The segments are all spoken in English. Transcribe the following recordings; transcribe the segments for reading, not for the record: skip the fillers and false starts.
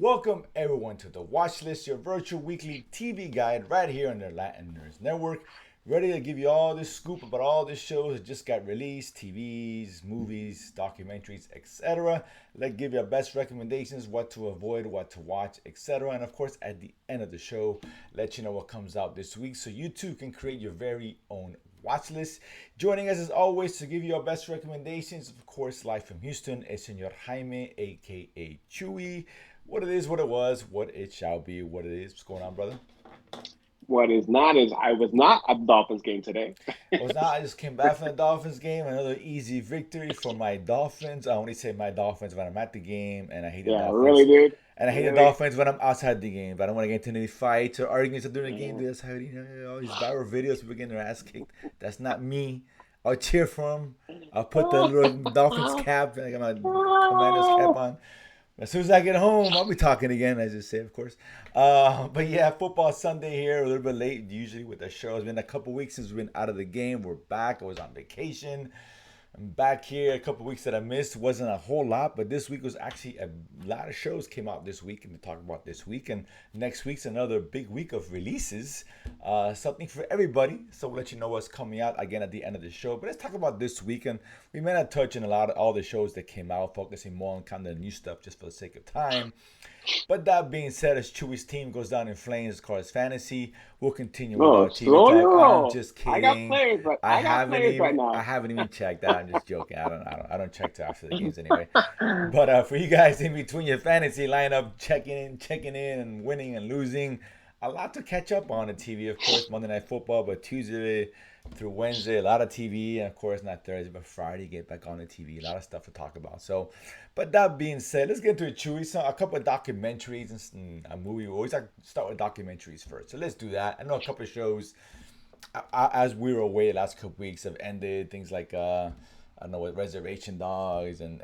Welcome everyone to the Watchlist, your virtual weekly TV guide right here on the Latin Nerds Network. Ready to give you all this scoop about all the shows that just got released, TVs, movies, documentaries, etc. Let's give you our best recommendations, what to avoid, what to watch, etc. And of course, at the end of the show, let you know what comes out this week so you too can create your very own watch list. Joining us as always to give you our best recommendations, of course, live from Houston, is Senor Jaime, aka Chewy. What it is, what it was, what it shall be, what it is. What's going on, brother? What is not is I was not at the Dolphins game today. I was not. I just came back from the Dolphins game. Another easy victory for my Dolphins. I only say my Dolphins when I'm at the game, and I hate the Yeah, really, Dolphins. dude. And I hate the Really? Dolphins when I'm outside the game. But I don't want to get into any fights or arguments during the game. That's how all these viral videos people getting their ass kicked. That's not me. I'll cheer for them. I'll put the little Dolphins cap, I got my Commanders cap on. As soon as I get home, I'll be talking again, as you say, of course. But yeah, football Sunday here, a little bit late usually with the show. It's been a couple weeks since we've been out of the game. We're back. I was on vacation. I'm back here. A couple weeks that I missed wasn't a whole lot, but this week was actually a lot of shows came out this week and to talk about this week. And next week's another big week of releases. Something for everybody. So we'll let you know what's coming out again at the end of the show. But let's talk about this week. And we may not touch on a lot of all the shows that came out, focusing more on kind of the new stuff just for the sake of time. But that being said, as Chewy's team goes down in flames as far as fantasy, we'll continue with No, our TV talk. I'm slow. just I got kidding. players, but I got players right I now. haven't even checked that. I'm just joking. I don't check till after the games anyway. But for you guys in between your fantasy lineup, checking in, and winning and losing, a lot to catch up on the TV. Of course, Monday Night Football, but Tuesday through Wednesday, a lot of TV, and of course not Thursday, but Friday, get back on the TV. A lot of stuff to talk about. So, but that being said, let's get into it, Chewy. So, a couple of documentaries and a movie. We always like to start with documentaries first. So let's do that. I know a couple of shows as we were away the last couple weeks have ended. Things like I don't know what Reservation Dogs and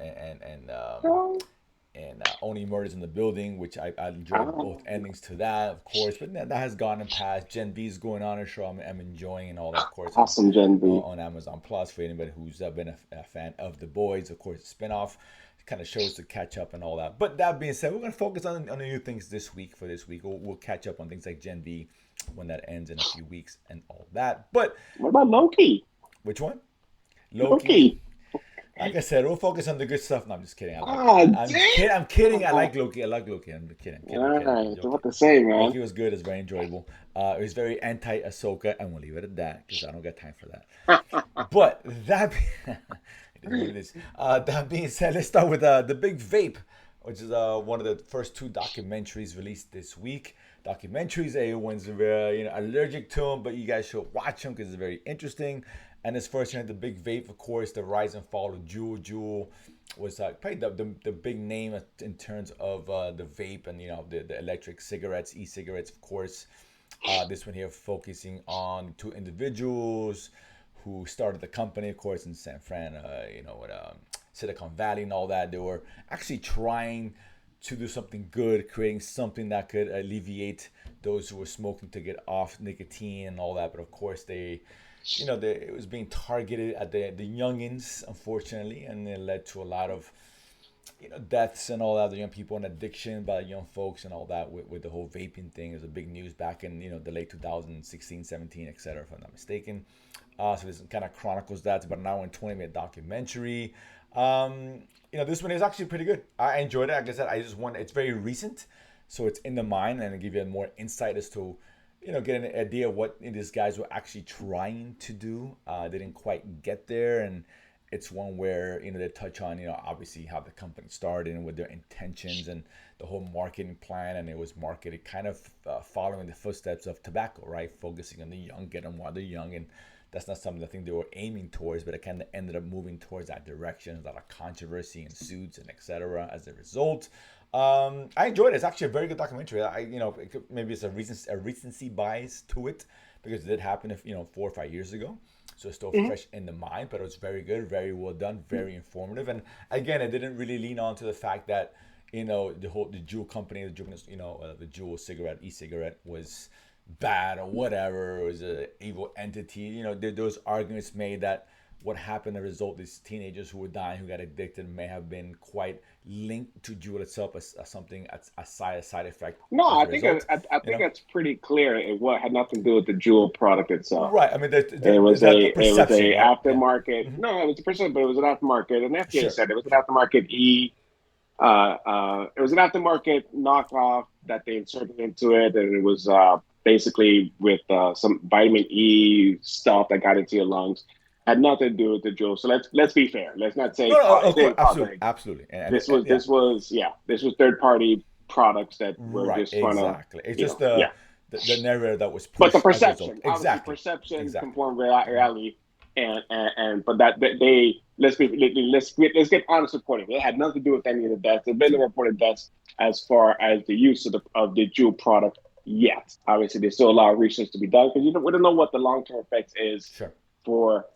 Only Murders in the Building, which I enjoyed both endings to that, of course. But that has gone and passed. Gen V is going on a show I'm enjoying and all that, of course, Awesome, Gen B. on Amazon Plus for anybody who's been a fan of The Boys. Of course, spinoff kind of shows to catch up and all that. But that being said, we're going to focus on the new things this week for this week. We'll catch up on things like Gen V when that ends in a few weeks and all that. But What about Loki? which one? Loki. Loki. Like I said, we'll focus on the good stuff. No, I'm just kidding. Ah, I'm damn. kidding. I'm kidding. I like Loki. I like Loki. I'm kidding. All I'm right, so joking. what to say, man? Loki was good. It's very enjoyable. It was very anti-Ahsoka, and we'll leave it at that because I don't got time for that. But that, it is what it is. That being said, let's start with the Big Vape, which is one of the first two documentaries released this week. Documentaries, everyone's very allergic to them, but you guys should watch them because it's very interesting. And as first, the Big Vape, of course, the rise and fall of Juul. Juul was probably the big name in terms of the vape and the electric cigarettes, e-cigarettes, of course. This one here focusing on two individuals who started the company, of course, in San Fran, with Silicon Valley and all that. They were actually trying to do something good, creating something that could alleviate those who were smoking to get off nicotine and all that. But of course, it was being targeted at the youngins, unfortunately, and it led to a lot of deaths and all that, the young people and addiction by young folks and all that with the whole vaping thing. It was a big news back in the late 2016, 17, etc. If I'm not mistaken. So this kind of chronicles that. It's about an hour and 20-minute documentary. This one is actually pretty good. I enjoyed it. Like I said, it's very recent, so it's in the mind and it'll give you more insight as to get an idea of what these guys were actually trying to do. They didn't quite get there, and it's one where they touch on obviously how the company started and with their intentions and the whole marketing plan, and it was marketed kind of following the footsteps of tobacco, right? Focusing on the young, get them while they're young, and that's not something I think they were aiming towards, but it kind of ended up moving towards that direction. A lot of controversy and suits and etc. as a result. I enjoyed it. It's actually a very good documentary. Maybe it's a recency bias to it because it did happen 4 or 5 years ago, so it's still fresh in the mind. But it was very good, very well done, very informative, and again, it didn't really lean on to the fact that the Juul company, the Juul cigarette, e-cigarette was bad or whatever. It was an evil entity. There was arguments made that what happened as a result. These teenagers who were dying, who got addicted, may have been quite linked to Juul itself as something as a side effect No, as I a think result. I You think know, that's pretty clear. Had nothing to do with the Juul product itself. right? I mean, It was that a perception, right? Yeah. aftermarket. Hmm. No, it was a percent, but it was an aftermarket. And the FDA Sure. said it was an aftermarket it was an aftermarket knockoff that they inserted into it, and it was basically with some vitamin E stuff that got into your lungs. Had nothing to do with the Juul. So let's be fair. Let's not No, say no, it of course, didn't cause absolutely, anything. absolutely, and yeah, This was third party products that were right, just trying to, exactly. It's just yeah. the narrative that was But the pushed as a result. perception, obviously, Exactly, perception exactly. conform Hmm. reality, and but that they let's get honest reporting. It had nothing to do with any of the deaths. There's been no Sure, reported deaths as far as the use of the Juul product yet. Obviously, there's still a lot of research to be done because we don't know what the long term effects is sure. for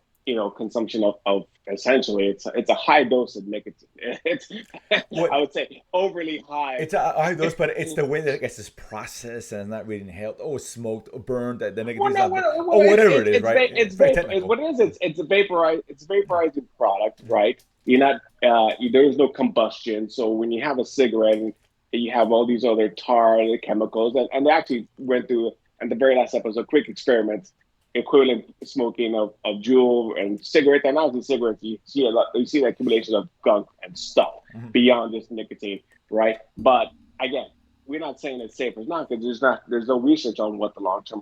consumption of essentially it's a high dose of nicotine. It's I What would say overly high. it's a high dose, but it's the way that it gets this processed and it's not really inhaled. Oh, it's smoked or burned. That the Well, negative is no, not. Oh, whatever it is, right? it's It's very vapor. It's technical. what it is. Mm. It's a it's a Yeah. vaporizing product, Hmm. right? You're not there is no combustion. So when you have a cigarette, and you have all these other tar chemicals, and they actually went through and the very last episode, quick experiments, equivalent smoking of Juul and cigarette. And obviously cigarettes, you see a lot. You see the accumulation of gunk and stuff Hmm. beyond just nicotine, right? But again, we're not saying it's safe or not because there's no research on what the long term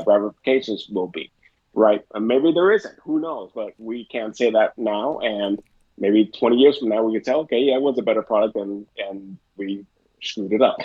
ramifications will be, right? And maybe there isn't. Who knows? But we can't say that now. And maybe 20 years from now, we can tell, okay, yeah, it was a better product, and we screwed it up.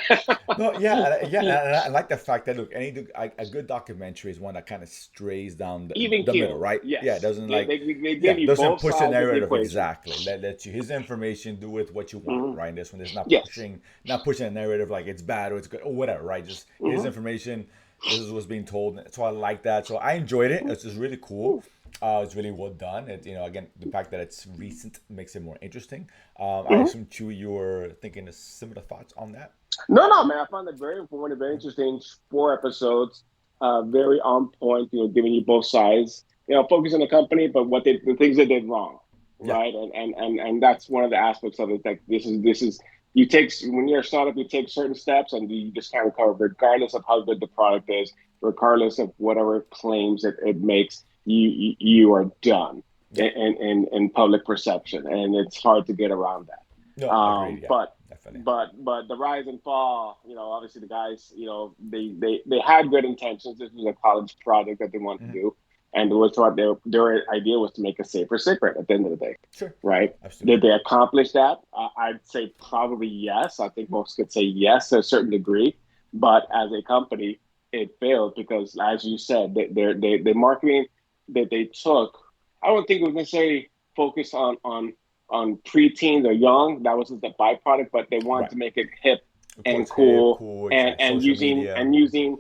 No, yeah, yeah, and I like the fact that look, a good documentary is one that kind of strays down Even the middle, killed, right? Yeah, it yes, doesn't like, they give yeah, you doesn't both push the sides of the narrative equation. exactly. Let you his information, do with what you want, Hmm. right? This one is Yes. not pushing a narrative like it's bad or it's good or whatever, right? Just his Hmm. information. This is what's being told, so I like that. So I enjoyed it. It's just really cool. It's really well done. Again, the fact that it's recent makes it more interesting. I Hmm. assume Chewy, you were thinking of similar thoughts on that. No, no, man. I found it very informative, very interesting. 4 episodes, very on point. Giving you both sides. Focus on the company, but the things they did wrong, Yeah. right? And that's one of the aspects of it. Like this is you take when you're a startup, you take certain steps, and you just kind of cover, regardless of how good the product is, regardless of whatever claims it makes. You are done Yeah. in public perception, and it's hard to get around that. No, agreed. Yeah, definitely. But the rise and fall, obviously the guys, they had good intentions. This was a college project that they wanted to Hmm. do, and it was what their idea was to make a safer cigarette at the end of the day, Sure, right? Did absolutely. they accomplish that? I'd say probably yes. I think most could say yes to a certain degree, but as a company, it failed because, as you said, the marketing that they took, I don't think it was necessarily focused on preteens or young. That was just a byproduct, but they wanted Right. to make it hip Of and course, hip, cool, cool, and exact. Social media. Mhm. using.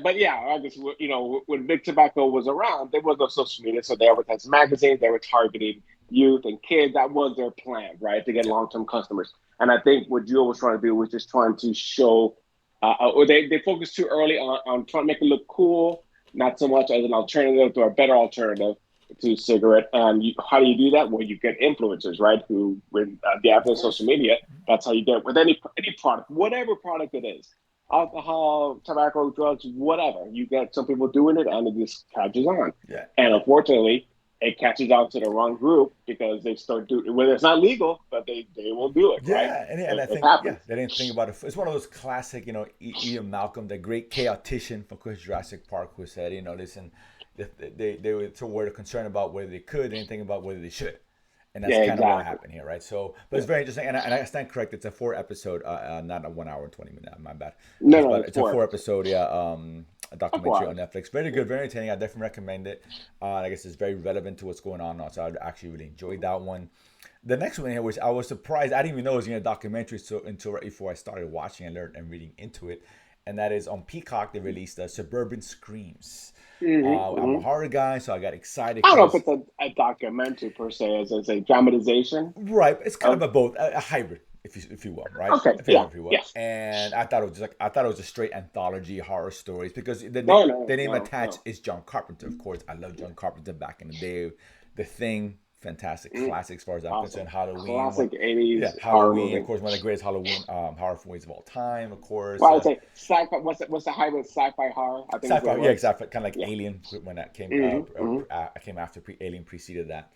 But yeah, I guess when Big Tobacco was around, there was no social media, so they advertised magazines. They were targeting youth and kids. That was their plan, right, to get Yeah. long term customers. And I think what Jules was trying to do was just trying to show, or they focused too early on trying to make it look cool, not so much as an alternative to a better alternative to cigarette. And how do you do that? Well, you get influencers, right? Who, with the Of advent of social course. media, that's how you get it with any product, whatever product it is, alcohol, tobacco, drugs, whatever. You get some people doing it, and it just catches on. Yeah. And unfortunately, it catches on to the wrong group because they start doing, whether it's not legal, but they will do it, right? Yeah, and I It think yeah, happens. they didn't think about it. It's one of those classic, Ian Malcolm, the great chaotician from Chris Jurassic Park, who said, listen, were concerned about whether they could, they didn't think about whether they should, and that's Yeah, kind of what exactly. happened here, right? So, but it's Yeah. very interesting, and I stand correct. It's a 4 episode, not a 1 hour and 20 minute. My bad. No, no, it's It's a four four episodes. episode, yeah, a Of 4 documentary on hours. Netflix. Very Yeah. good, very entertaining. I definitely recommend it. I guess it's very relevant to what's going on now, so I actually really enjoyed that one. The next one here, which I was surprised, I didn't even know it was in a documentary so until right before I started watching and learned and reading into it, and that is on Peacock. They released Suburban Screams. Mm-hmm, I'm a mm-hmm. horror guy, so I got excited I don't know if because it's a documentary per se, as a dramatization right, it's kind of of. a both, a hybrid, if you will, right? Okay, yeah, If you will. yes. And I thought it was just like I thought it was a straight anthology horror stories because No, no, the name no, attached no. is John Carpenter. Of course, I love John Carpenter back in the day. The Thing, fantastic Mm, classic as far as I'm awesome. concerned. Halloween, Classic yeah, 80s horror Halloween, of movie. course, one of the greatest Halloween horror movies of all time, of course. Well, I would say sci-fi. What's the hybrid sci-fi horror? I think is what Sci-fi, it yeah, was. exactly, kind of like Yeah. Alien when that came. Hmm. Came after Alien preceded that.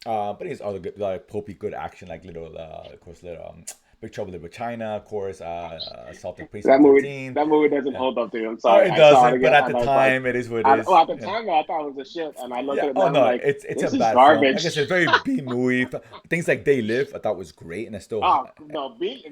But it's other good, like pulpy, good action, like little, of course, little Big Trouble in Little China, of course, Assault on That Precinct movie 13. that movie doesn't Yeah. hold up to you. I'm Oh, sorry. it I saw it doesn't. But again at the and I was like, time, it is what it is. at the Yeah. time I thought it was a shit, and I looked Yeah. at it Oh now and I'm no, like, it's a this is bad film. Like I said, garbage. very B movie. Things like They Live, I thought was great, and I still, Oh no, They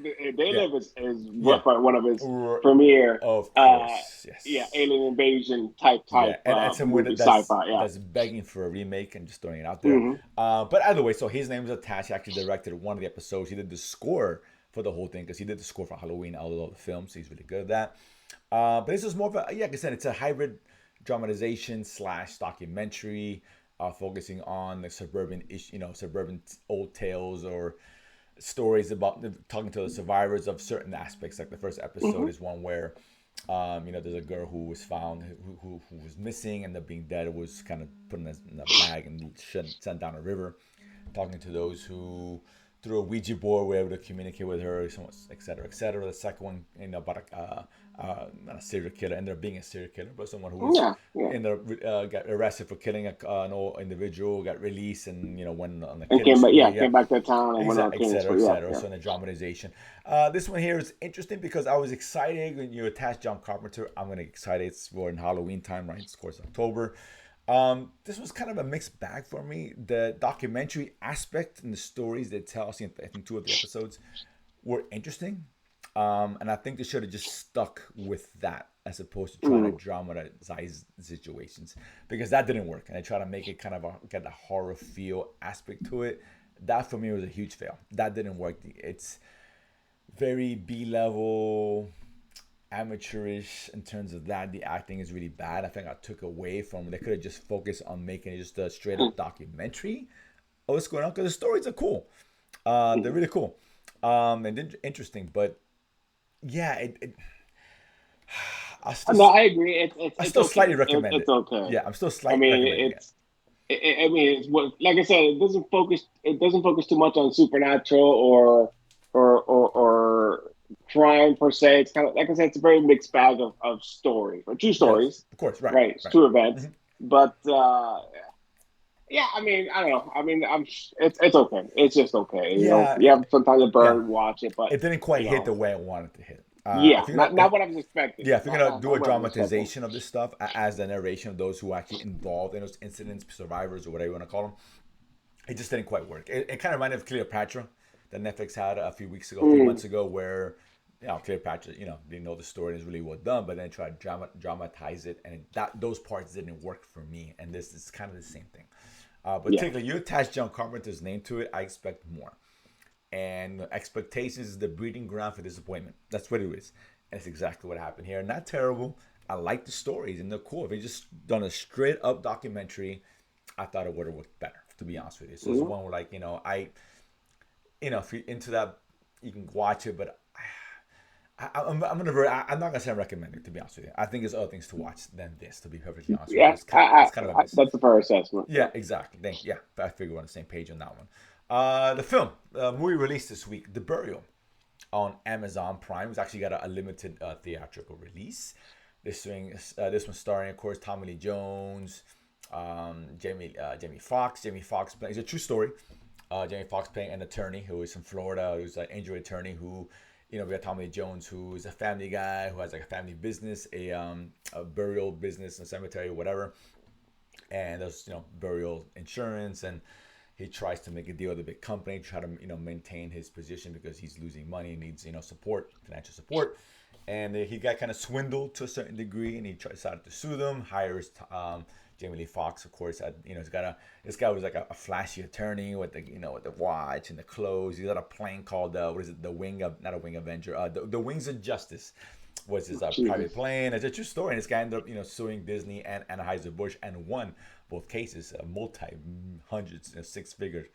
yeah, Live is yeah, one of his R- premier, of uh, course, yeah, yes. alien invasion type Yeah, and someone movie that's sci-fi. Yeah. begging for a remake and just throwing it out there. Hmm. But either way, so his name is attached. He actually directed one of the episodes. He did the score for the whole thing because he did the score for Halloween, all of the films. So he's really good at that. But this is more of a, yeah, like I said, it's a hybrid dramatization slash documentary, focusing on the suburban ish, suburban old tales or stories about talking to the survivors of certain aspects. Like the first episode Hmm. is one where, there's a girl who was found who was missing, ended up being dead. It was kind of put in a bag and sent down a river. Talking to those who through a Ouija board were able to communicate with her, so et cetera, et cetera. The second one, about not a serial killer, ended up being a serial killer, but someone who was Yeah, yeah. got arrested for killing an old individual, got released, and went on a And killing came back, yeah, spree. Yeah, came back to town and went on a et killing cetera, et spree. Yeah, cetera. yeah. So in the dramatization, this one here is interesting because I was excited when you attached John Carpenter. I'm gonna excited. We're in Halloween time, right? It's of course October. This was kind of a mixed bag for me. The documentary aspect and the stories they tell, I think two of the episodes were interesting. And I think they should have just stuck with that as opposed to trying to Mm. dramatize situations because that didn't work. And I try to make it kind of get a horror feel aspect to it. That for me was a huge fail. That didn't work. It's very B level, amateurish in terms of that. The acting is really bad. I think I took away from. They could have just focused on making it just a straight up documentary of what's going on because the stories are cool. They're Mm. really cool, and interesting. But yeah, I still No, I agree. I It's still slightly okay. recommend It's it. okay. Yeah, I'm still I slightly mean, recommending it. I mean, it's what, like I said, it doesn't focus. It doesn't focus too much on supernatural or crime per se. It's kind of like I said, it's a very mixed bag of stories, or two Yes, stories, of course, right, right? It's right. two events, Mhm. but yeah, I mean, I don't know. I mean, it's okay. It's just okay. Yeah, You have sometimes a yeah. burn, watch it, but It didn't quite you hit the know, way I wanted to hit. yeah, If you're gonna, not what I was expecting. yeah, if you're gonna do Not a what I was expecting. dramatization of this stuff as the narration of those who are actually involved in those incidents, survivors or whatever you want to call them, it just didn't quite work. It kind of reminded of Cleopatra that Netflix had a few Mm, months ago, where Cleopatra, they know the story and is really well done, but then try to dramatize it, and those parts didn't work for me. And this is kind of the same thing. But yeah. typically, you attach John Carpenter's name to it, I expect more. And expectations is the breeding ground for disappointment. That's what it is. And that's exactly what happened here. Not terrible. I like the stories and they're cool. If they just done a straight up documentary, I thought it would have worked better. To be honest with you, so it's Mhm. one where if you're into that, you can watch it. But I'm not gonna say I recommend it. To be honest with you, I think there's other things to watch than this. To be perfectly honest with you, Yeah, it's kind of a miss. that's a fair assessment. Yeah. Yeah, exactly. Yeah, I figure we're on the same page on that one. The film, movie released this week, The Burial, on Amazon Prime. It's actually got a limited theatrical release. This one starring, of course, Tommy Lee Jones, Jamie Foxx. Jamie Foxx, it's a true story. Jamie Foxx playing an attorney who is from Florida, who's an injured attorney who, we got Tommy Lee Jones, who is a family guy who has like a family business, a burial business, a cemetery, whatever, and there's burial insurance, and he tries to make a deal with a big company, try to maintain his position because he's losing money, needs support, financial support, and he got kind of swindled to a certain degree, and he decided to sue them. Hires Jamie Lee Foxx, of course. He's got this guy was like a flashy attorney with the watch and the clothes. He's got a plane called what is it? The Wing of not a Wing Avenger. The Wings of Justice was his private Jesus. plane. It's a true story. And this guy ended up, suing Disney and Anheuser-Busch and won both cases, multi hundreds, six figure,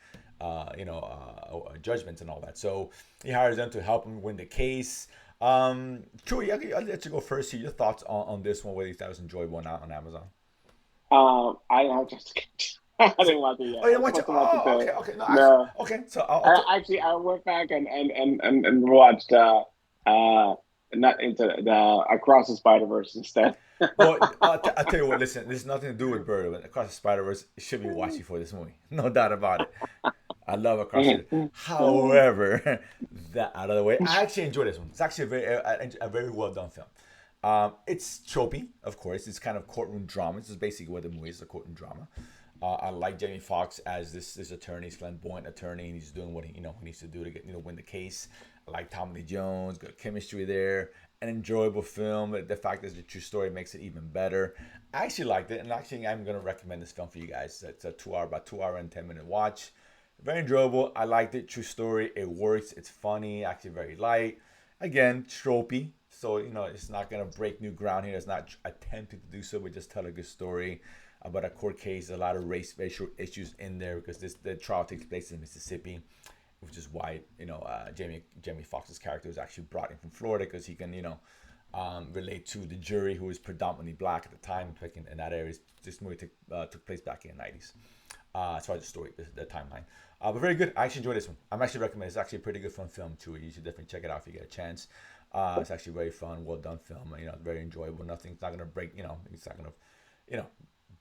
judgments and all that. So he hires them to help him win the case. Troy, I'll let you go first. Here, your thoughts on this one, whether you thought it was enjoyable or not on Amazon. I just I didn't watch it yet. Oh, you I didn't was watch it? supposed to watch it Oh, today. okay, okay. No, actually, No, okay. So I'll actually, I went back and watched uh not into the Across the Spider Verse instead. well, I'll tell you what. Listen, this has nothing to do with Bird. But Across the Spider Verse should be watching for this movie, no doubt about it. I love Across the. However, that out of the way, I actually enjoy this one. It's actually a very well done film. It's tropey, of course. It's kind of courtroom drama. This is basically what the movie is, a courtroom drama. I like Jamie Foxx as this attorney, this flamboyant attorney, and he's doing what he needs to do to get win the case. I like Tommy Lee Jones, good chemistry there, an enjoyable film. The fact that it's a true story makes it even better. I actually liked it, and actually I'm gonna recommend this film for you guys. It's a about 2 hour and 10 minute watch. Very enjoyable. I liked it. True story. It works. It's funny. Actually very light. Again, tropey. So it's not gonna break new ground here. It's not attempting to do so, but just tell a good story about a court case. A lot of racial issues in there because the trial takes place in Mississippi, which is why Jamie Foxx's character was actually brought in from Florida because he can relate to the jury who was predominantly black at the time, in that area. This movie took place back in the 90s. As far as the story, the timeline. But very good. I actually enjoyed this one. I'm actually recommending. It's actually a pretty good fun film too. You should definitely check it out if you get a chance. It's actually very fun, well done film. Very enjoyable. Nothing's not gonna break. It's not gonna,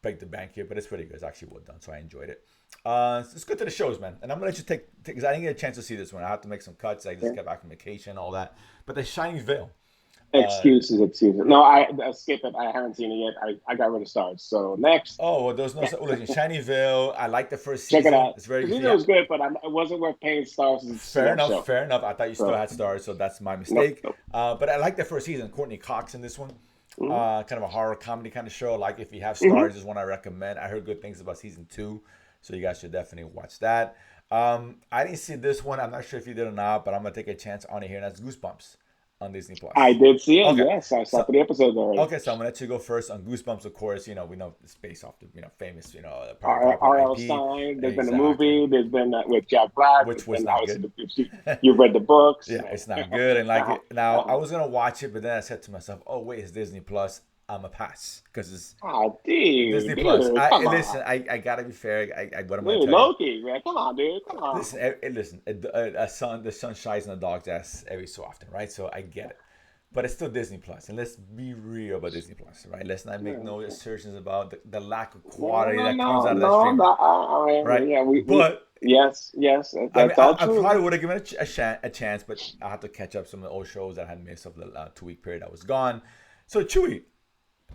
break the bank here, but it's pretty good. It's actually well done, so I enjoyed it. Let's go to the shows, man. And I'm gonna let you take because I didn't get a chance to see this one. I have to make some cuts. I just got back from vacation, all that. But The Shining Veil. Excuses, excuses. No, I skip it. I haven't seen it yet. I got rid of stars. So next, Oh, well, there's no. Oh, listen, Shiny Veil. I like the first check it season. out. It's very The good. season Yeah. was good, but it wasn't worth paying stars to see Fair that enough. show. Fair enough. I thought you still So had stars, so that's my nope, mistake. nope. But I like the first season. Courtney Cox in this one. Mm-hmm. Kind of a horror comedy kind of show. Like if you have Mm-hmm. stars, is one I recommend. I heard good things about season 2, so you guys should definitely watch that. I didn't see this one. I'm not sure if you did or not, but I'm gonna take a chance on it here. And that's Goosebumps on Disney I Plus. did see it. Okay, Yes, I saw so 3 episodes already. okay, so I'm gonna let you go first on Goosebumps. Of course, we know it's based off the famous popular R.L. IP. Stein. There's been a Exactly, movie. There's been with Jack Black. which There's was been not obviously good. you've read the books. Yeah, it's not good. And like Uh-huh. now, I Uh-huh. was gonna watch it, but then I said to myself, "Oh wait, it's Disney Plus. I'm a pass because it's Oh, dude, Disney Plus." come Listen, on. I gotta be fair. What I'm gonna Dude, tell you. Loki, man. Come on, dude. Come on. Listen, listen. The sun shines on a dog's ass every so often, right? So I get it, but it's still Disney Plus, and let's be real about Disney Plus, right? Let's not make no assertions about the lack of No, quality no, that comes no, out of that no, streamer, no. I right? mean, yeah, But yes, yes, I mean, that's all I true. probably would have given it a chance, but I have to catch up some of the old shows that I had missed of the 2 week period I was gone. So Chewy,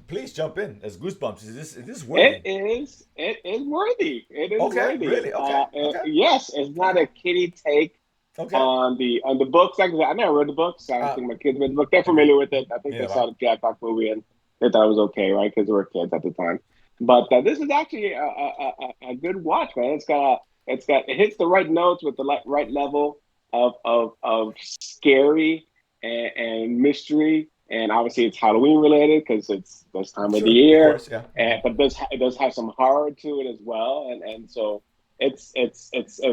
please jump in. As Goosebumps, is this worthy? It is worthy. It is Okay, worthy. really? Okay, okay, Yes, it's not okay, a kiddie take okay. on the books. Like I said, I never read the books. I don't Uh, think my kids read the book. They're agree. familiar with it. I think Yeah, they well, saw the Jack Black movie and they thought it was okay, right? Because they were kids at the time. But this is actually a good watch, man. It hits the right notes with the right level of scary and mystery, and obviously it's Halloween related because it's this time of the sure, of year. course, yeah. And but it does have some horror to it as well, and so it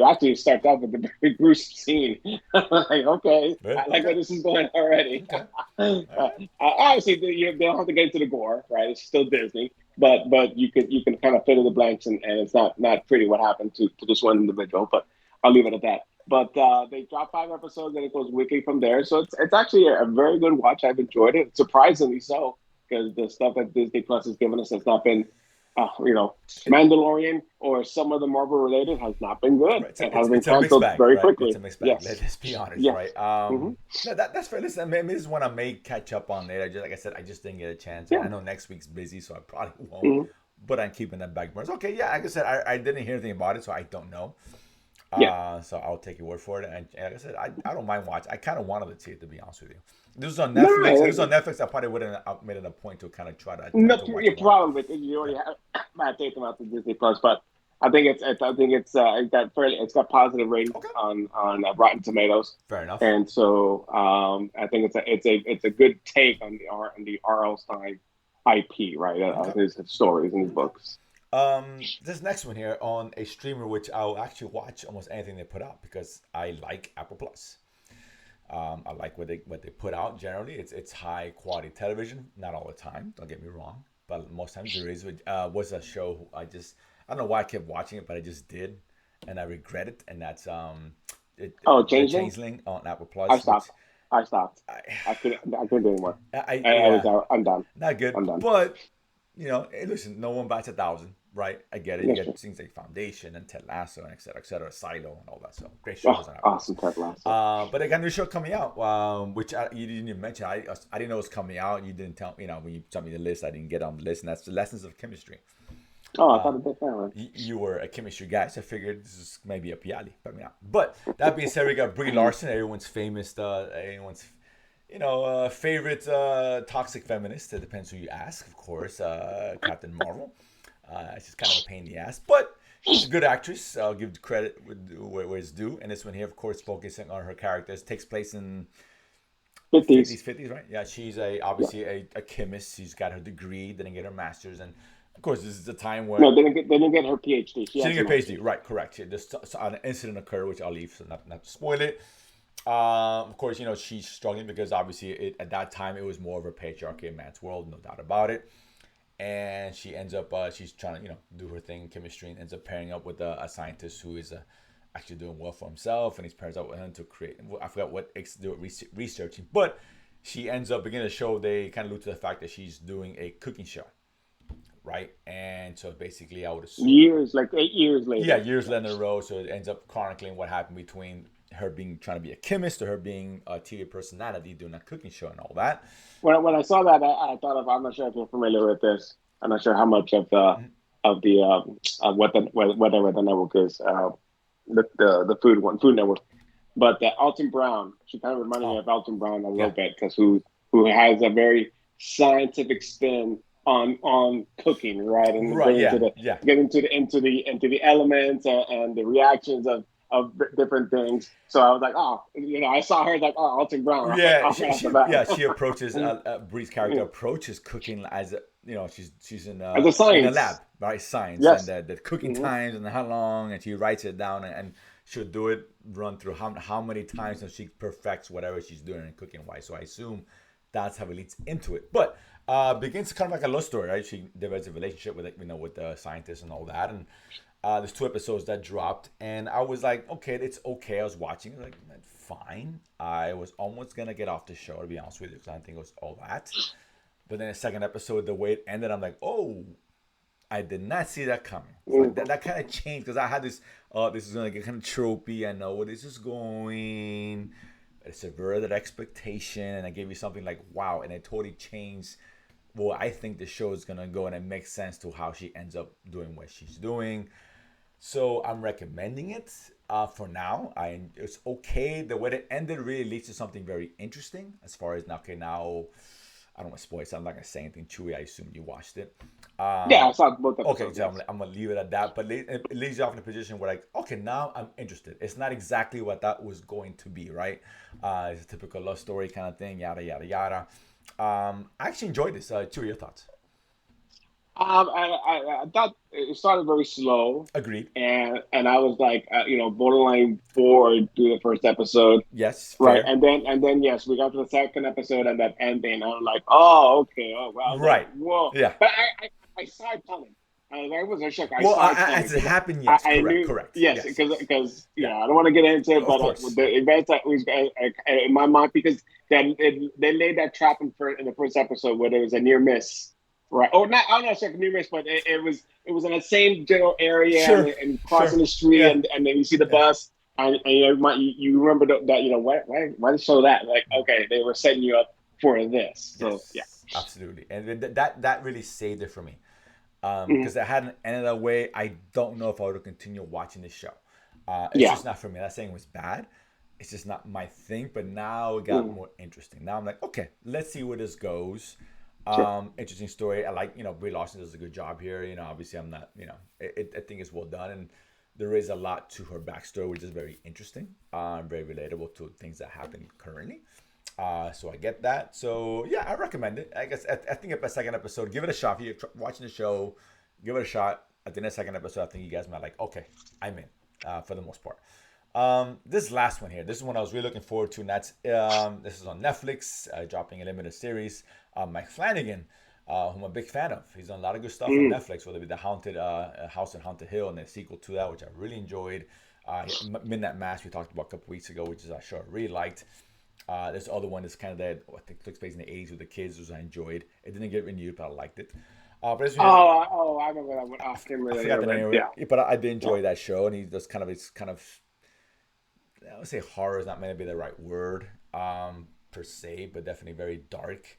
actually starts off with a very gruesome scene. Like, okay, Really? I like Okay, where this is going already. okay, all uh, right. Obviously, they don't have to get into the gore, right? It's still Disney, but you can kind of fill in the blanks, and it's not pretty what happened to this one individual. But I'll leave it at that. But they dropped 5 episodes, and it goes weekly from there. So it's actually a very good watch. I've enjoyed it, surprisingly so, because the stuff that Disney Plus has given us has not been, It, Mandalorian or some of the Marvel related has not been good. right, It has been it's a mixed canceled bag, very right? It's quickly. a mixed bag. Yes, Let's be honest, yes. right? Hmm. No, that's fair. Listen, I mean, this is one I may catch up on later. Like I said, I just didn't get a chance. I Yeah. know next week's busy, so I probably won't. Hmm. But I'm keeping that back burner. Okay, yeah, like I said, I didn't hear anything about it, so I don't know. Yeah. So I'll take your word for it. And like I said, I don't mind watching. I kind of wanted to see it, to be honest with you. This was on No, Netflix. If this was on Netflix, I probably wouldn't have made it a point to kind of try to no, attempt to watch you're it one. probably because you Yeah, already have bad taste about the Disney Plus, but it's got positive ratings okay, on Rotten Tomatoes, fair enough. and so I think it's a good take on the R.L. Stein IP, right? Okay. His stories and his books. This next one here on a streamer, which I'll actually watch almost anything they put out because I like Apple Plus. I like what they put out generally. It's high quality television, not all the time. Don't get me wrong, but most times there is. Was a show I don't know why I kept watching it, but I just did, and I regret it. And that's Oh, the Changeling. Changeling on Apple I Plus, which stopped. I stopped. I, I couldn't do anymore. I was yeah, out. I'm done. not good. I'm done. But hey, listen, no one bats 1,000, right? I get it. You Yes, get sir. things like Foundation and Ted Lasso and et cetera, Silo and all that. So great Oh, shows on Apple Plus. awesome, Ted Lasso. But I got a new show coming out, which you didn't even mention. I didn't know it was coming out. You didn't tell when you told me the list. I didn't get on the list, and that's the Lessons of Chemistry. Oh, I Uh, thought it did that one. you were a chemistry guy, so I figured this is maybe up your alley. But, but that being said, we got Brie Larson, everyone's famous, everyone's favorite toxic feminist. It depends who you ask, of course. Captain Marvel. She's kind of a pain in the ass, but she's a good actress. I'll give credit where it's due. And this one here, of course, focusing on her characters, takes place in 50s. 50s, right? Yeah, she's Yeah. obviously a chemist. She's got her degree, didn't get her master's, and of course, this is the time No, when they didn't get her PhD. She she has didn't a get a PhD. master's. Right, correct. An incident occurred, which I'll leave, so not to spoil it. Of course, she's struggling because obviously at that time it was more of a patriarchy in man's world, no doubt about it. And she ends up, she's trying to, do her thing in chemistry and ends up pairing up with a scientist who is actually doing well for himself. And he's pairs up with him to create, I forgot what to do researching, but she ends up beginning to show, they kind of allude to the fact that she's doing a cooking show, right? And so basically, I would assume, Years, like 8 years yeah, later. years Yeah. later in a row. So it ends up chronicling what happened between her being trying to be a chemist or her being a TV personality doing a cooking show and all that. When I saw that, I thought of. I'm not sure if you're familiar with this. I'm not sure how much of what the whatever the network is, the food network. But Alton Brown, she kind of reminded me Oh, of Alton Brown a little yeah, bit because who has a very scientific spin on cooking, right? And right, going yeah, yeah, into the elements and the reactions of different things. So I was like, oh, I saw her like, oh, Alton Brown, yeah. off right off the bat. She approaches Bree's character Yeah. approaches cooking as a, she's As a in a lab, science, right? Science and yes. the cooking Hmm. times and how long, and she writes it down and she'll do it run through how many times and she perfects whatever she's doing in cooking wise. So I assume that's how it leads into it. But begins kind of like a love story, right? She develops a relationship with with the scientist and all that, and there's 2 episodes that dropped, and I was like, okay, it's okay. I was watching, like, fine. I was almost gonna get off the show, to be honest with you, because I didn't think it was all that. But then the second episode, the way it ended, I'm like, oh, I did not see that coming. So that kind of changed because I had this, oh, this is gonna get kind of tropey. I know where this is going. It subverted expectation, and I gave you something like, wow, and it totally changed. Well, I think the show is gonna go, and it makes sense to how she ends up doing what she's doing. So I'm recommending it for now. It's okay. The way it ended really leads to something very interesting as far as now. Okay, now I don't want to spoil it, so I'm not gonna say anything chewy. I assume you watched it. Yeah, I Um, saw both okay, episodes. so Yes. I'm gonna leave it at that. But it leaves you off in a position where like, okay, now I'm interested. It's not exactly what that was going to be, right? It's a typical love story kind of thing, yada yada yada. I actually enjoyed this. Chewy, your thoughts? I thought it started very slow, Agreed. and I was like, borderline bored through the first episode, Yes, right? fair. And then yes, we got to the second episode and that ending. I was like, oh, okay, oh, well, I was like, Right. whoa, Yeah. but I saw it coming. I wasn't shook. I Well, saw it coming as it because happened, yes, I correct, knew, correct, yes, yes, because yes, yeah, I don't want to get into it, of but course, the events that was in my mind because they laid that trap in the first episode where there was a near miss, right? Oh, not I'm not sure if near miss, but it was in the same general area sure, and crossing sure, the street yeah, and then you see the yeah, bus and you remember that why they show that like okay they were setting you up for this so yeah. yes, absolutely, and that really saved it for me, Mhm. because I hadn't ended that way. I don't know if I would have continued watching this show. It's Yeah. just not for me. That saying it was bad. It's just not my thing. But now it got Mhm. more interesting. Now I'm like, okay, let's see where this goes. Sure. Interesting story. I like, Brie Larson does a good job here. Obviously I'm not, I think it's well done, and there is a lot to her backstory, which is very interesting, very relatable to things that happen currently. So I get that. So yeah, I recommend it. I guess I think at the second episode, give it a shot. If you're watching the show, give it a shot. At the end of the second episode, I think you guys might like, okay, I'm in, for the most part. This last one here, this is one I was really looking forward to, and that's this is on Netflix, dropping a limited series. Mike Flanagan, who I'm a big fan of. He's done a lot of good stuff on Mm. Netflix, whether it be the Haunted House on Haunted Hill and the sequel to that, which I really enjoyed. Midnight Mass we talked about a couple weeks ago, which is a show I really liked. There's the other one that's kind of that I think takes place in the 80s with the kids, which I enjoyed. It didn't get renewed, but I liked it. But this one, I remember that one. Oh, I can't I remember the name forgot the of it. name of Yeah. it, but I did Yeah. enjoy that show, and he does kind of it's kind of I would say horror is not meant to be the right word per se, but definitely very dark.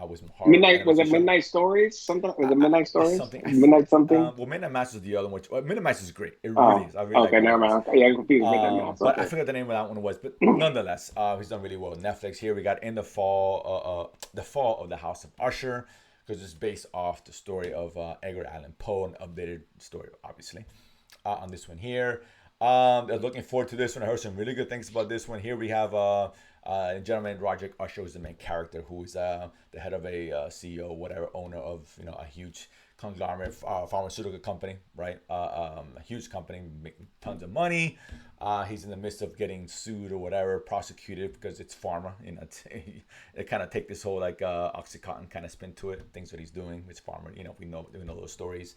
Was some horror Midnight, was elements of it the show. Midnight Stories? Something, was it Midnight Stories? Something Midnight something? well, Midnight Mass is the other one. Which Midnight Mass is great. It really Oh, is. I really like okay, never Midnight Mass. mind. Okay, yeah, I'm confused. Midnight Mass. But I Okay. forgot the name of that one was. But nonetheless, he's done really well. Netflix here we got in the fall of the House of Usher, because it's based off the story of Edgar Allan Poe, an updated story, obviously. On this one here, I was looking forward to this one. I heard some really good things about this one. Here we have a gentleman, Roger Usher, is the main character, who is the head of a CEO, whatever, owner of a huge conglomerate pharmaceutical company, right? A huge company making tons of money. He's in the midst of getting sued or whatever, prosecuted because it's pharma. It kind of take this whole like OxyContin kind of spin to it. Things that he's doing, it's pharma. We know those stories.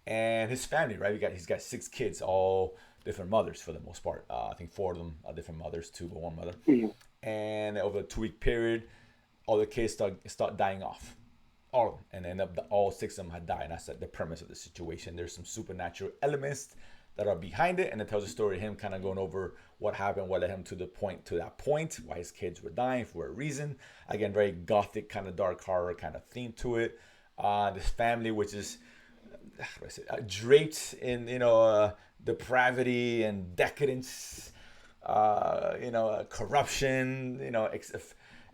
And his family, right? He's got 6 kids, all different mothers for the most part. I think 4 of them are different mothers, 2 but one mother. Mhm. And over a 2-week period, all the kids start dying off, all of them, and end up all 6 of them had died. And that's the premise of the situation. There's some supernatural elements that are behind it, and it tells a story of him kind of going over what happened, what led him to that point, why his kids were dying for a reason. Again, very gothic kind of dark horror kind of theme to it. This family, which is how do I say, draped in depravity and decadence, corruption,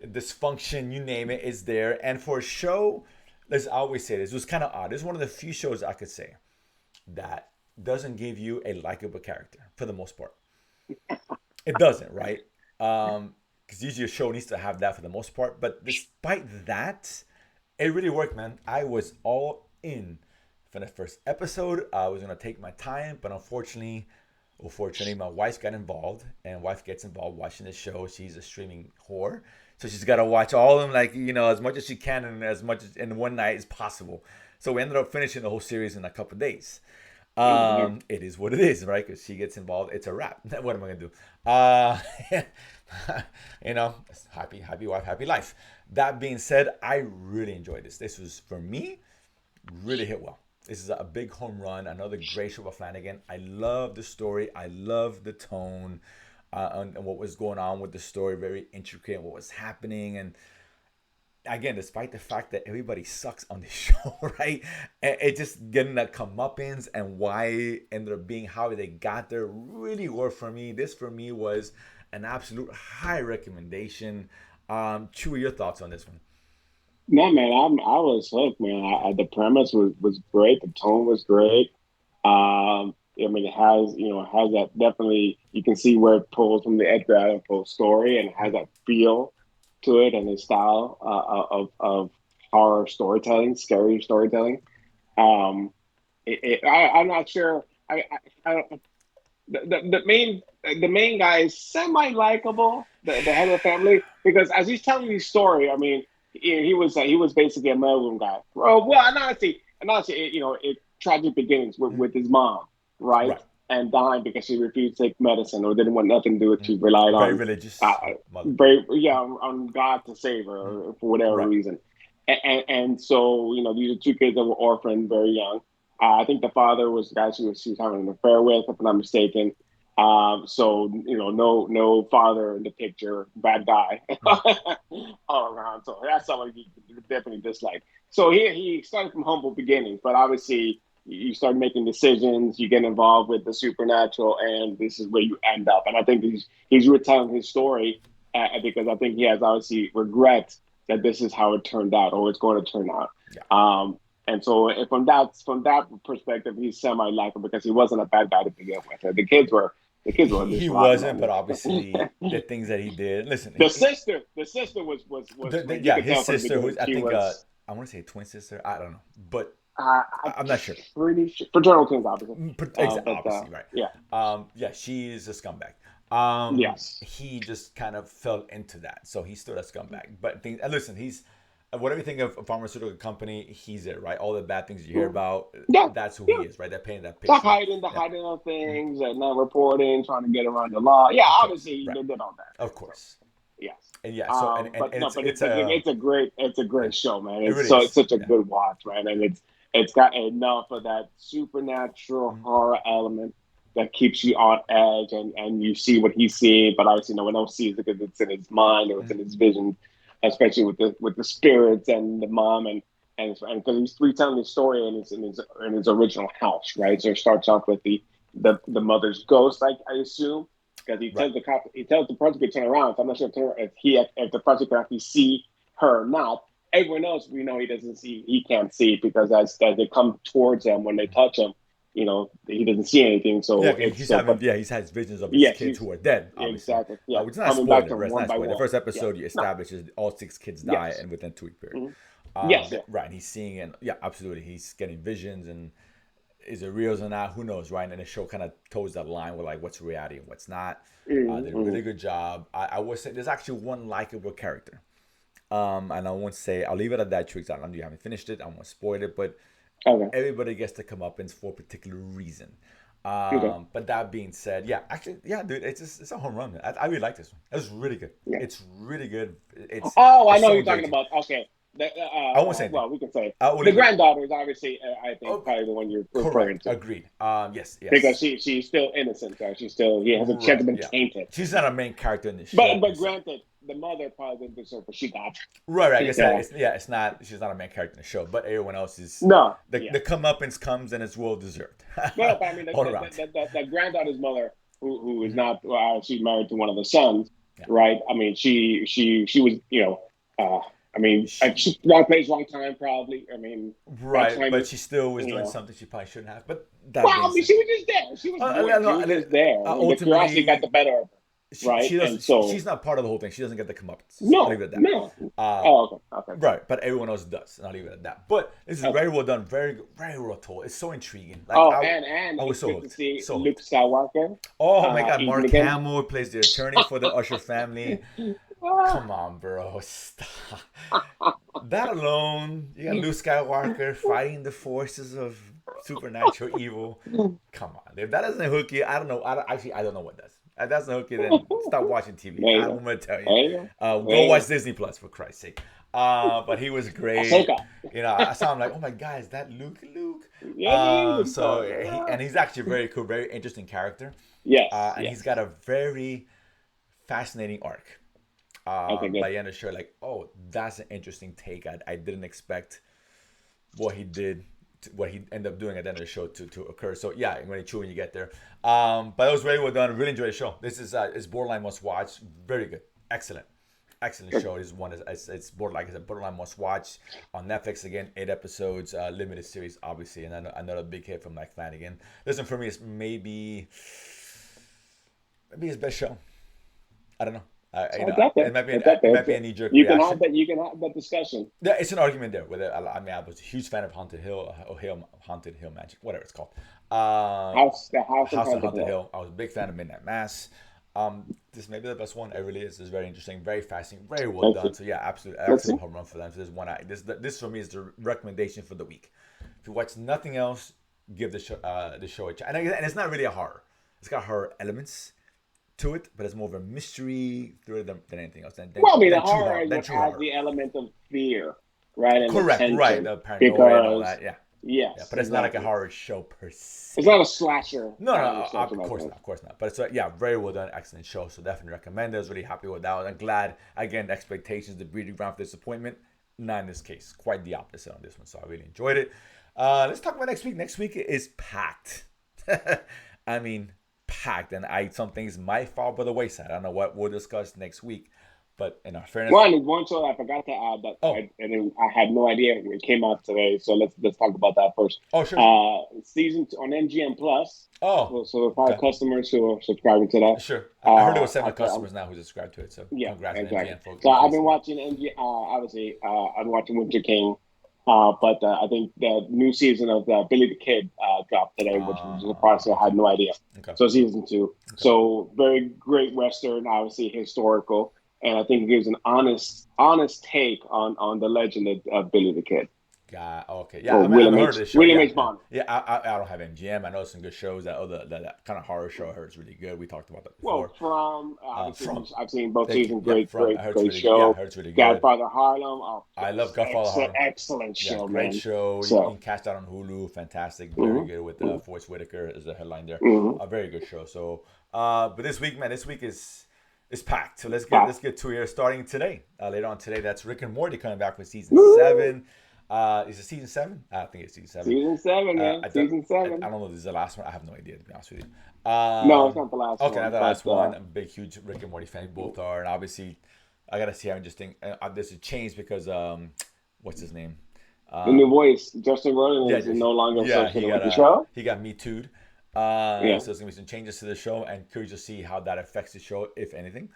dysfunction, you name it, is there. And for a show, let's always say this, it was kind of odd. This is one of the few shows I could say that doesn't give you a likable character for the most part. It doesn't, right? Because usually a show needs to have that for the most part. But despite that, it really worked, man. I was all in for the first episode. I was gonna take my time, but unfortunately, my wife got involved, and wife gets involved watching the show. She's a streaming whore, so she's got to watch all of them, like as much as she can, and as much as in one night as possible. So we ended up finishing the whole series in a couple of days. Mhm. It is what it is, right? Because she gets involved, it's a wrap. What am I gonna do? Happy wife, happy life. That being said, I really enjoyed this. This was, for me, really hit well. This is a big home run. Another great show by Flanagan. I love the story. I love the tone, and what was going on with the story. Very intricate. And what was happening, and again, despite the fact that everybody sucks on this show, right? It just getting that comeuppance and why it ended up being how they got there really worked for me. This for me was an absolute high recommendation. Chewy, your thoughts on this one? No, man, I was hooked, man. The premise was great. The tone was great. I mean, it has that definitely. You can see where it pulls from the Edgar Allan Poe story, and it has that feel to it and his style of horror storytelling, scary storytelling. Um, I'm not sure. I the main guy is semi likable, the head of the family, because as he's telling you story, I mean, he was basically a mailroom guy. Well, and honestly, it tragic beginnings with his mom, right, Right. and dying because she refused to take medicine or didn't want nothing to do with. She relied Very on, religious uh, mother. very yeah, on God to save her for whatever Right. reason, and so these are 2 kids that were orphaned very young. I think the father was the guy she was having an affair with, if I'm not mistaken. So no father in the picture, bad guy all around. So that's someone he definitely disliked. So he started from humble beginnings, but obviously you start making decisions, you get involved with the supernatural, and this is where you end up. And I think he's retelling his story because I think he has obviously regret that this is how it turned out or it's going to turn out. Yeah. And so from that perspective, he's semi likable because he wasn't a bad guy to begin with. The kids were He just rotten wasn't, on but him. obviously the things that he did. Listen, the sister was like you yeah, could his tell from the sister, who's beginning I she think was I want to say twin sister. I don't know, but I'm I'm not sure. pretty sure fraternal twins, obviously. But Obviously, right. yeah, Yeah, she is a scumbag. yes, He just kind of fell into that, so he's still a scumbag. But and listen, he's whatever you think of a pharmaceutical company, he's it, right? All the bad things you hear Mm. about, Yeah, that's who he yeah. is, right? They're painting that The picture. hiding, the Yeah, hiding of mhm, things, and not reporting, trying to get around the law. Yeah, of course, obviously right, they did all that. of So course, yes. and yeah. So and But no, it's but it's a it's a yeah, great show, man. it It's really so it's is. such a Yeah, good watch, man, and it's got enough of that supernatural mhm, horror element that keeps you on edge, and you see what he's seeing, but obviously no one else sees it because it's in his mind or it's mhm, in his vision, especially with the spirits and the mom and because he's retelling the story in his original house, right? So it starts off with the mother's ghost, I assume, because right. he tells the person to turn around. So I'm not sure if the person can actually see her or not. Everyone else, we know he can't see because as they come towards him, when they touch him, he doesn't see anything. Yeah, So it's he's so, having but he's had visions of his yeah, kids she's who are dead, obviously. exactly, yeah, Which is not a coming back spoiler, to right? him It's one not a by spoiler. The one. first Yeah, episode you no, establishes all six kids die yes, and within 2 week period. mhm. Yes, yeah, Right, and he's seeing and yeah, absolutely, he's getting visions and is it real or not? Who knows, right? And the show kind of toes that line with like what's reality and what's not. Did a really mm-hmm. good job. I would say there's actually one likable character. And I won't say I'll leave it at that. Tricks. I don't know you haven't finished it. I won't spoil it, but Okay, everybody gets to come up in for a particular reason. okay, But that being said, yeah, actually, yeah, dude, it's a home run. I really like this one. It was really good. yeah. It's really good. Oh, I It's know so what you're talking engaging. about. Okay. I won't say anything. Well, we can say I will the leave it. granddaughter is obviously, I think, Oh, probably the one you're referring correct. to Agreed. Yes, because yes. she's still innocent. So she Right. hasn't been Yeah. tainted. She's not a main character in the show per But se. granted, the mother probably didn't deserve what she got. Right, right. Like I said, Yeah. it's yeah, it's not. She's not a main character in the show, but everyone else is. No. Yeah. The comeuppance comes and it's well deserved, No, but I mean all around. the granddaughter's mother, who is Mhm. not she's married to one of the sons, Yeah. right? I mean, she was uh, I mean, She, she wrong place, wrong time, probably. I mean, that right, time but is she still was you doing know. something she probably shouldn't have. But that Well, being I mean, said, she was just there. She was bored. She no, was just there. I mean, the curiosity got ultimately, the better of her, right? she And does. So She's not part of the whole thing. She doesn't get the comeuppance. I'll leave no, it at that. no. Uh, Oh, okay, okay, right, but everyone else does, and I'll leave it at that. But this is okay. very well done, very well told. It's so intriguing. Like Oh, and I was it's so good to hooked, see so Luke hooked. Skywalker Oh my God, eating Mark again. Hamill plays the attorney for the Usher family. Ah. Come on, bro. Stop. That alone, you got Luke Skywalker fighting the forces of supernatural evil. Come on. If that doesn't hook you, I don't know. Actually, I don't know what does. If that doesn't hook you, then stop watching TV. There you I'm go. going to tell you. There you go. There Go you watch go. Disney Plus, for Christ's sake. But he was great. Ahsoka. You know, I saw him like, oh my God, is that Luke? Luke. Yes, he is. And he's actually very cool, very interesting character. Yes, And he's yes. got a very fascinating arc Okay, good. by the end of the show, like, oh, that's an interesting take. I didn't expect what he did, what he ended up doing at the end of the show to occur. So yeah, when it's true when you get there. But it was very well done. Really enjoyed the show. This is borderline must watch. Very good, excellent Good. show. This one is it's borderline, like I said, borderline must watch on Netflix again. 8 episodes, limited series, obviously, and another big hit from Mike Flanagan. Listen, for me, it's maybe his best show. I don't know. So it's up there. It's up It there. might be a knee jerk You can have reaction. that. You can have that discussion. Yeah, it's an argument there. Whether I mean, I was a huge fan of Haunted Hill Magic, whatever it's called. The house of House of Haunted Haunted Hill. Hill. I was a big fan of Midnight Mass. This may be the best one. It really is. It's very interesting, very fascinating, very well Let's done. see. So yeah, absolutely, Let's see. absolute home run for them. So this for me is the recommendation for the week. If you watch nothing else, give the show a try. And it's not really a horror. It's got horror elements to it, but it's more of a mystery thriller than anything else. Well, I mean, the Than true horror horror. is Than what true adds horror. the element of fear, right, and the Correct, right. tension, The paranoia and all because that. Yeah, yeah. yes, But it's not like a exactly. horror show per It's se. not a slasher. No, no, Not a slasher of like course that. not, of course not. But it's yeah, very well done, excellent show. So definitely recommend it. I was really happy with that. I'm glad again, the expectations, the breeding ground for disappointment. Not in this case, quite the opposite on this one. So I really enjoyed it. Let's talk about next week. Next week is packed. I mean, packed, and some things might fall by the wayside. I don't know what we'll discuss next week, but in our fairness, One show I forgot to add that oh, I had no idea it came out today. So let's talk about that first. oh, sure. Season two, on MGM Plus. Oh, So the five okay. customers who are subscribing to that. Sure. I heard there was I, 7 customers now who subscribe to it. So yeah, congrats on exactly. MGM folks. So I've been Increasing. watching MG. Obviously, I've been watching Winter King. But I think the new season of Billy the Kid dropped today, which was surprising. I Okay. had no idea. Okay. So season two. Okay. So very great Western, obviously historical. and I think it gives an honest take on the legend of Billy the Kid Okay. Yeah, or I haven't heard of this show. William Yeah, H yeah. Bonner. Yeah, I don't have MGM. I know some good shows. That kind of horror show I heard is really good. We talked about that Well, before. from obviously From. I've seen both Thank you. seasons. Yeah, Great, from. I great, heard it's great really good. Yeah, I show. heard it's really good. Godfather Harlem. Oh, I love Godfather excellent, Harlem. excellent Yeah, show, great man. show. You So, can catch that on Hulu. Fantastic. Very mm-hmm, good with Forrest Whitaker as the headline there. mm-hmm. A very good show. So, but this week, man, this week is packed. So Wow. let's get to here starting today. Later on today, that's Rick and Morty coming back with season Woo! 7. Is it season 7? I think it's season 7. Season 7, man. Season I 7. don't know if this is the last one. I have no idea, to be honest with you. No, it's not the last Okay, not one, the but last one. I'm a big, huge Rick and Morty fan. Both are, and obviously, I gotta see how interesting. This has changed because what's his name? the new voice, Justin Roiland, Yeah, is no longer yeah, associated with the show. he got me too'd. Yeah. So there's gonna be some changes to the show, and curious to see how that affects the show, if anything.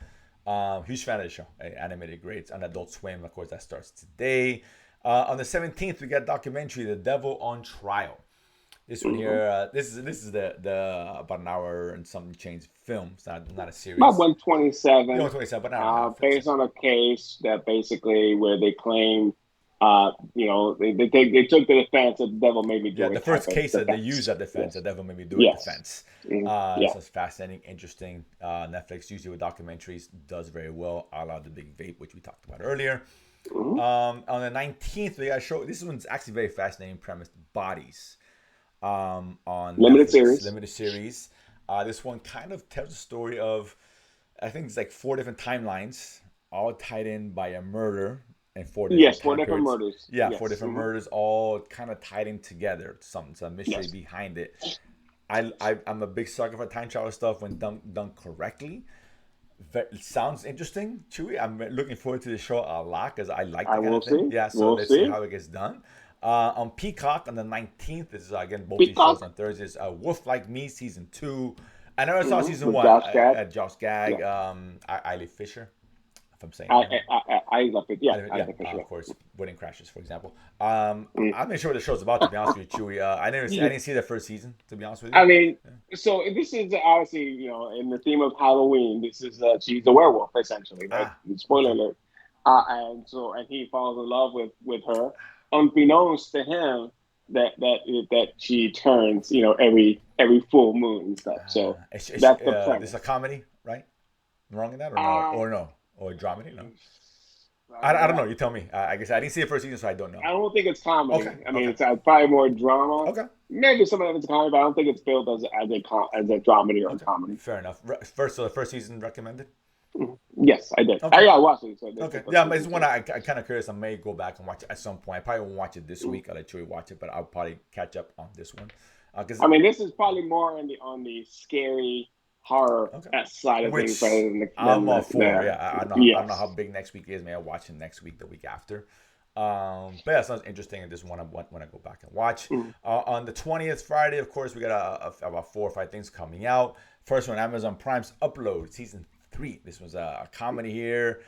Huge fan of the show. Animated greats on Adult Swim, of course, that starts today. On the 17th, we got documentary The Devil on Trial. This one Mm-hmm. here, this is the about an hour and something change film. It's not a series. About Yeah, 127, 127, but an hour and a half. based on a case that basically where they claim, they took the defense that the devil made me do Yeah, it the first type of case that they defense. used that defense, Yes. the devil made me do it Yes. defense. Yeah. So it's fascinating, interesting. Netflix usually with documentaries does very well. I love the big vape, which we talked about earlier. Mm-hmm. On the 19th, we got a show. This one's actually very fascinating premise. Bodies. On Limited Netflix, series. limited series. This one kind of tells the story of, I think it's like 4 different timelines, all tied in by a murder and 4 different Yes, time 4 different periods. murders. Yeah, Yes. 4 different Mm-hmm. murders, all kind of tied in together. Some mystery Yes. behind it. I'm a big sucker for time travel stuff when done correctly. It sounds interesting, Chewy. I'm looking forward to the show a lot because I like I that kind will of thing. see. Yeah, so We'll let's see see. how it gets done. On Peacock on the 19th, this is again both these shows Peacock. on Thursdays. Wolf Like Me season 2. I never saw Mm-hmm. season With 1. Josh Gad. Josh Yeah. Gag, Eiley Fisher, if I'm saying I, it right. I love it. Yeah, I Yeah, think for sure. of course, Wedding Crashes, for example. Mm. I'm not sure what the show's about, to be honest with you, Chewy. I didn't see the first season, to be honest with you. I mean, so this is obviously, in the theme of Halloween. This is she's a werewolf essentially, right? Spoiler Okay. alert. And he falls in love with her, unbeknownst to him that she turns, every full moon and stuff. So that's the This is a premise. comedy, right? I'm wrong in that, or no? Uh, Or no? Or a dramedy? No. I don't yeah. know. You tell me. I guess I didn't see the first season, so I don't know. I don't think it's comedy. Okay. I mean, Okay. it's probably more drama. Okay. Maybe some of it's comedy, but I don't think it's built as a dramedy or a Okay. comedy. Fair enough. So the first season recommended. Yes, I did. Okay. Yeah, I watched it. So Okay. Yeah, but it's one I kind of curious. I may go back and watch it at some point. I probably won't watch it this week. I'll let Chewy watch it, but I'll probably catch up on this one. Because I mean, this is probably more on the scary horror Okay. side of Which things rather than I'm all for. the Yeah, I don't know how yes. big next week is. Maybe I'll watch it next week, the week after. But yeah, it sounds interesting. And this one I want when I go back and watch. Mm. On the 20th, Friday, of course, we got about 4 or 5 things coming out. First one, Amazon Prime's Upload season 3. This was a comedy here,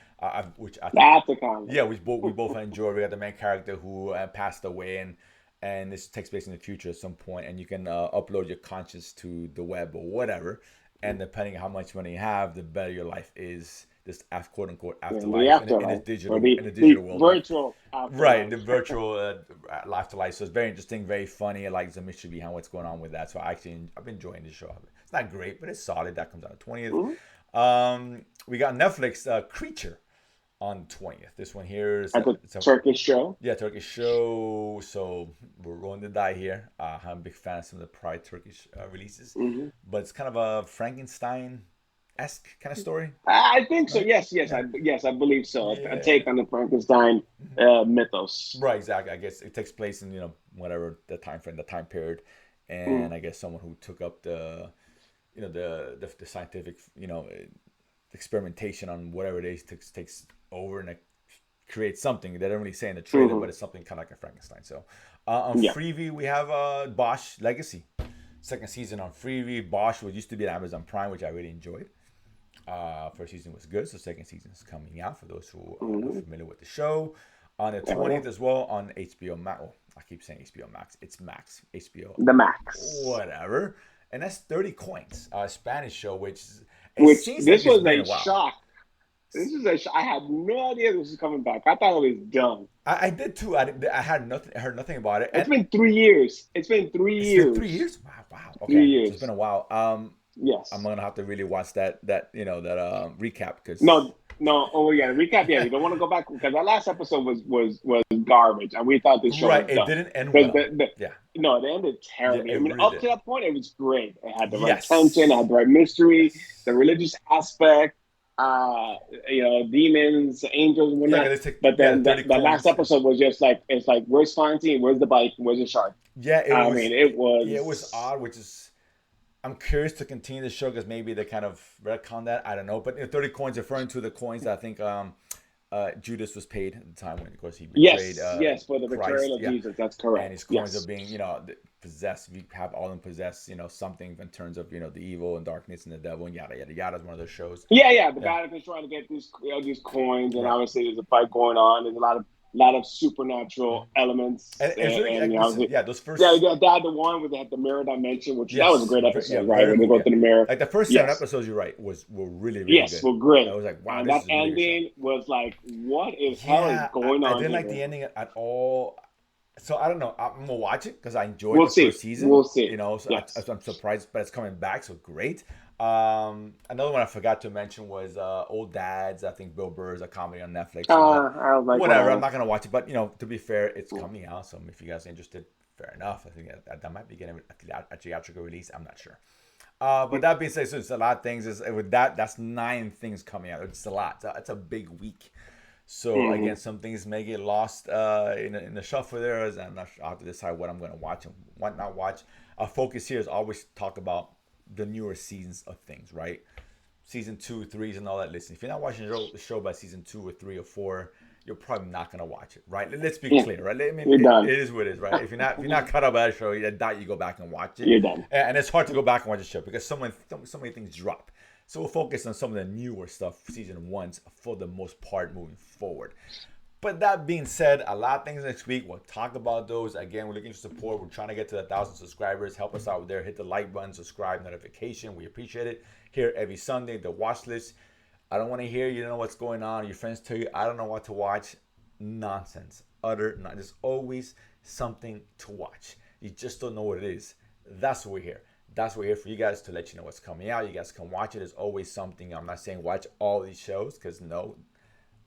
which I think, That's a comedy. yeah, we both enjoyed. We got the main character who passed away, and this takes place in the future at some point, and you can upload your conscience to the web or whatever, and depending on how much money you have, the better your life is. This quote unquote In afterlife the in this afterlife, digital or the, world, virtual right? afterlife. The virtual life to life. So it's very interesting, very funny. I like the mystery behind what's going on with that. So I've been enjoying the show. It's not great, but it's solid. That comes out on 20th. We got Netflix Creature on 20th. This one here is At the it's a Turkish show. yeah, Turkish show. So we're rolling the die here. I'm a big fan of some of the prior Turkish releases, Hmm. but it's kind of a Frankenstein-esque kind of story, I think so. right? Yes, Yeah, I believe so. A yeah. take on the Frankenstein mythos. Right, exactly. I guess it takes place in whatever the time frame, the time period, Mm. and I guess someone who took up the scientific experimentation on whatever it is takes over and it creates something. They don't really say in the trailer, but Hmm. it's something kind of like a Frankenstein. So on Yeah. Freeview we have Bosch Legacy, second season on Freeview. Bosch was used to be at Amazon Prime, which I really enjoyed. First season was good, so second season is coming out for those who are Hmm. familiar with the show. On the There we 20th go. as well on HBO Max. Oh, I keep saying HBO Max. It's Max. HBO, The Max. whatever. And that's 30 Coins, a Spanish show, which it Which seems like this it's was been a a while. shock. This is I had no idea this was coming back. I thought it was done. I did too. I had nothing. I heard nothing about it, It's and been 3 years. It's been three it's been 3 years. years. Wow, wow. Three Okay, so it's been years. a while. I'm Yes. gonna have to really watch that recap because No, no. Oh yeah. Recap. Yeah, you don't want to go back because that last episode was garbage, and we thought this show right, was it done. didn't end Because well. Yeah, no, it ended yeah, terribly. I it mean, really up did. to that point, it was great. It had the right tension, it Yes, had the right mystery, the yes. religious aspect, uh, demons, angels, and Yeah, whatnot. because it's But the then 30 the last coins. episode was just like it's like where's Fonzie, where's the bike, where's the shark? Yeah, I mean, it yeah, it was was odd, which is I'm curious to continue the show because maybe they kind of retcon that. I don't know, but 30 coins referring to the coins that I think Judas was paid at the time when, of course, he betrayed yes, yes, for the Christ. betrayal of Yeah, Jesus. That's and correct. his coins are Yes. being, possessed. We have all of them possess, something in terms of, the evil and darkness and the devil and yada yada yada. Is one of those shows. Yeah, yeah. The Yeah, guy that's trying to get these coins, and right. obviously there's a fight going on. There's a lot of supernatural elements, And it's really and like, listen, yeah, those yeah, first they had the one where they had the mirror dimension, which that was a yes, great yeah, episode, right? very When they cool. go Yeah, to the mirror. like the first seven Yes, episodes, you're right, were really really yes, good. well, I great. was like, wow, And this that is a really good show. ending was like, what in hell is Yeah, going I on didn't like here? the ending at all. So I don't know. I'm gonna watch it because I enjoyed We'll the first see. season. We'll see. So Yes. I'm surprised, but it's coming back, so great. Another one I forgot to mention was Old Dads. I think Bill Burr's a comedy on Netflix and all that. I was like, Whatever. I'm whatever. not gonna watch it, but to be fair, it's coming out. So if you guys are interested, fair enough. I think that might be getting a theatrical release. I'm not sure. But that being said, so it's a lot of things. With that's 9 things coming out. It's a lot. It's a big week. So Mm-hmm. again, some things may get lost in the shuffle there, as I'm not sure. I have to decide what I'm going to watch and what not watch. Our focus here is always talk about the newer seasons of things, right? Season 2, 3s, and all that. Listen, if you're not watching the show by season 2 or 3 or 4, you're probably not going to watch it, right? Let's be Yeah, clear, right? I mean, you're it done. is what it is, right? If you're not caught up by that show, I doubt you go back and watch it. You're done. And it's hard to go back and watch the show because so many things drop. So we'll focus on some of the newer stuff, season ones, for the most part, moving forward. But that being said, a lot of things next week. We'll talk about those. Again, we're looking for support. We're trying to get to 1,000 subscribers. Help us out there. Hit the like button, subscribe, notification. We appreciate it. Here every Sunday, the watch list. I don't want to hear you don't know what's going on. Your friends tell you I don't know what to watch. Nonsense. Utter nonsense. There's always something to watch. You just don't know what it is. That's what we're here. That's what we're here for you guys to let you know what's coming out. You guys can watch it. There's always something. I'm not saying watch all these shows because no,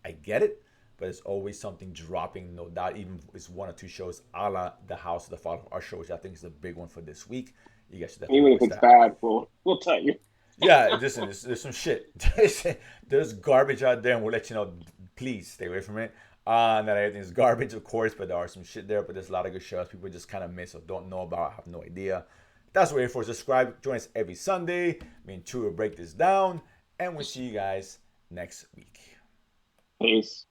I get it, but there's always something dropping. No doubt, even if it's 1 or 2 shows, a la the House of the Usher, which I think is a big one for this week. You guys should definitely Even if watch it's that. bad, we'll tell you. Yeah, listen, there's some shit. There's garbage out there, and we'll let you know. Please stay away from it. Not everything's garbage, of course, but there are some shit there. But there's a lot of good shows people just kind of miss or don't know about, have no idea. That's what we're here for. Subscribe, join us every Sunday. Me and Chu will break this down, and we'll see you guys next week. Peace.